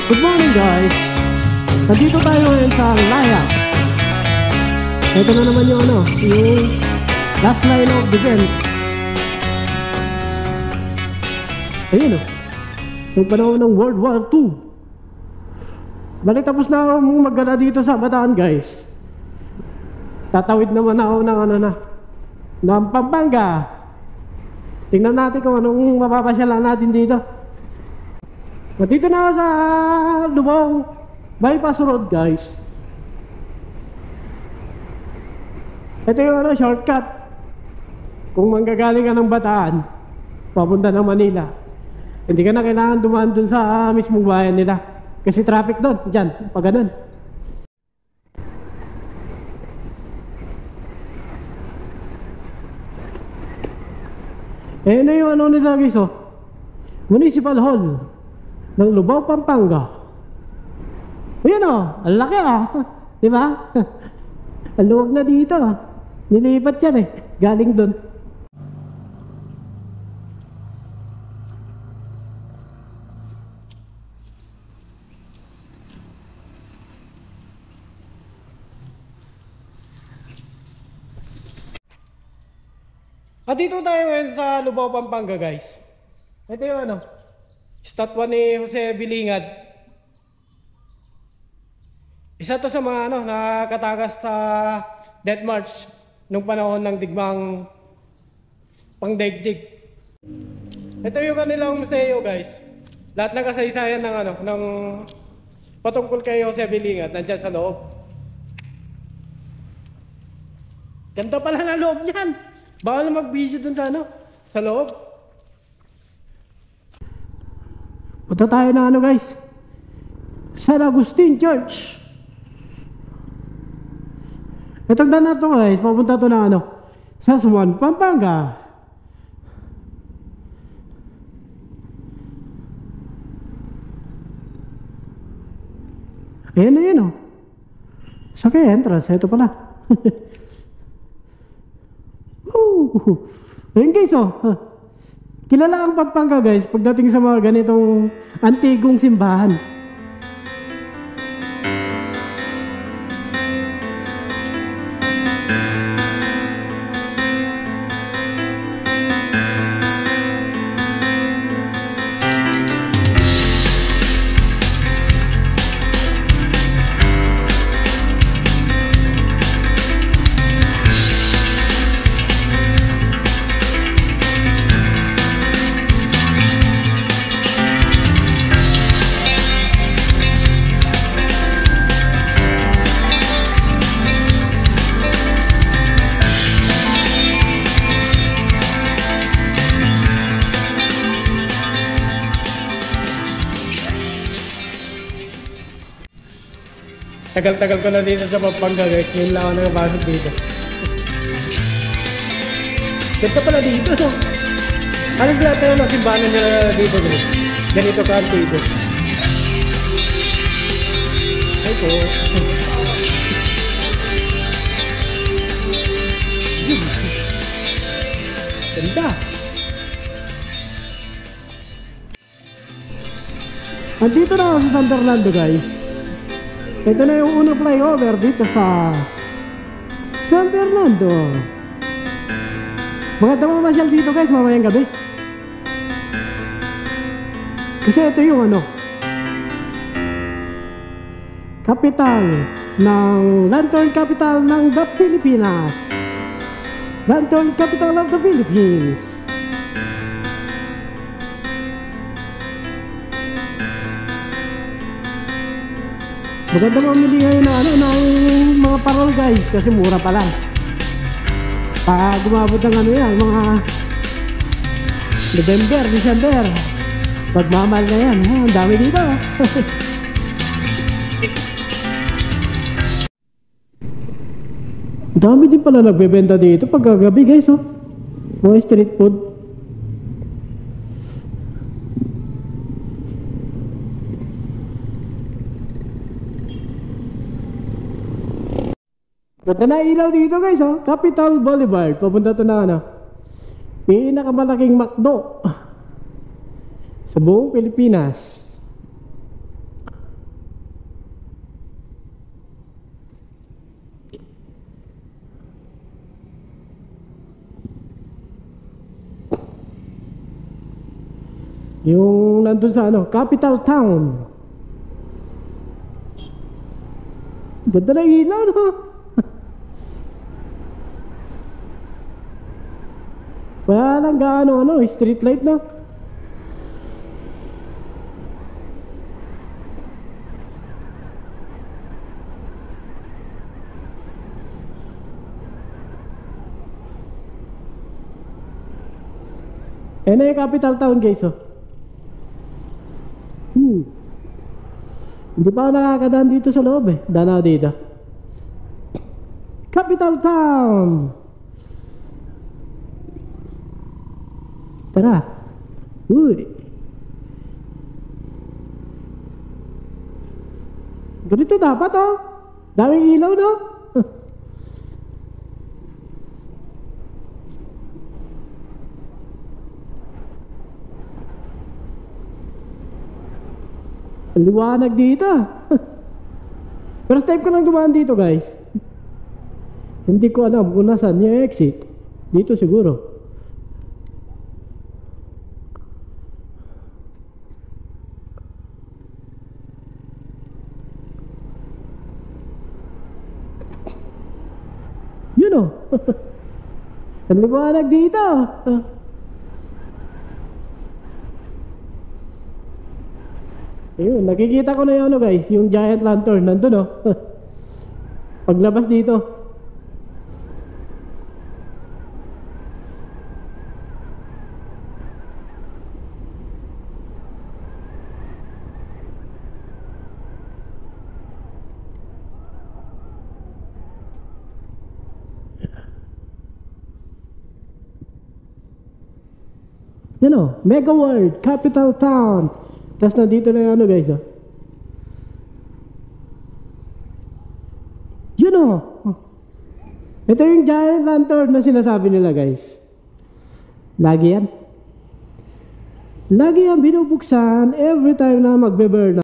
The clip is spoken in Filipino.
Good morning guys. Nandito tayo ngayon sa Laya. Ito na naman yung yung last line of defense. Ayun yung panahon ng World War II. Balik tapos na ako maggala dito sa Bataan guys. Tatawid naman ako ng ng Pampanga. Tingnan natin kung anong mapapasyalan natin dito. Dito na ako sa Lubao Bypass Road guys. Ito yung shortcut kung manggagaling ka ng Bataan papunta ng Manila. Hindi ka na kailangan dumaan dun sa mismong bayan nila kasi traffic doon, dyan, pag ganun. Eh, yung nila guys Municipal Hall ng Lubao, Pampanga. Ayan ang laki diba? Ang luwag na dito nilipat yan galing doon. At dito tayo ngayon sa Lubao, Pampanga guys. Ito yung statwa ni Jose Bilingad. Isa to sa mga nakatakas sa Death March nung panahon ng digmang pangdaigdig. Ito yung kanilang museo guys. Lahat ng kasaysayan ng patungkol kay Jose Bilingad nandyan sa loob. Ganda pala na loob niyan. Bawal mag-video dun sa sa loob. Punta tayo na guys, San Agustin Church. Itong daan na to guys, papunta to na San Juan, Pampanga. Ayan na yun sa kaya entrance, ito pala. Ayun guys kilala ang Pampanga guys pagdating sa mga ganitong antigong simbahan. Tagal-tagal ko na dito sa Pampanga guys, ngayon lang ako nakapasok dito. Ganda pala dito Halos lahat tayo ng simbahan nila dito guys. Ganito ka-antigo. Ay po. Ganda. Andito na ako sa San Fernando guys. Ito na yung unang flyover dito sa San Fernando. Maganda mamasyal dito guys mamayang gabi. Kasi ito yung capital ng Lantern Capital ng the Pilipinas. Lantern Capital of the Philippines. Maganda mamili ngayon ng mga parol guys kasi mura pa lang. Pag gumabot ng yan, mga November, December, pagmamahal na yan, ang dami dito. Dami din pala nagbebenta dito pagkagabi guys mga street food. Ganda na ilaw dito guys Capital Boulevard. Papunta to na pinakamalaking McDo sa buong Pilipinas. Yung nandun sa ano, capital town. Ganda na ilaw, no? Wala lang gaano, ano, street light, no? Eh na yung capital town, guys, oh. Hindi pa ako nakakadaan dito sa loob, eh. Daan ako dito. Capital town! Tara. Uy. Ganito dapat, oh. Daming ilaw, no? Liwanag dito. First time ko lang dumaan dito, guys. Hindi ko alam kung nasaan yung exit. Dito siguro. Yun, oh. Ang liwanag dito. Ayun, nakikita ko na yung ano, guys, yung giant lantern nandun, oh. Paglabas dito. Yan, oh, Mega World, capital town. Tapos nandito na yung ano, guys, oh. Yun, oh. Ito yung giant lantern na sinasabi nila, guys. Lagi yan. Lagi yan binubuksan every time na magbe-burn.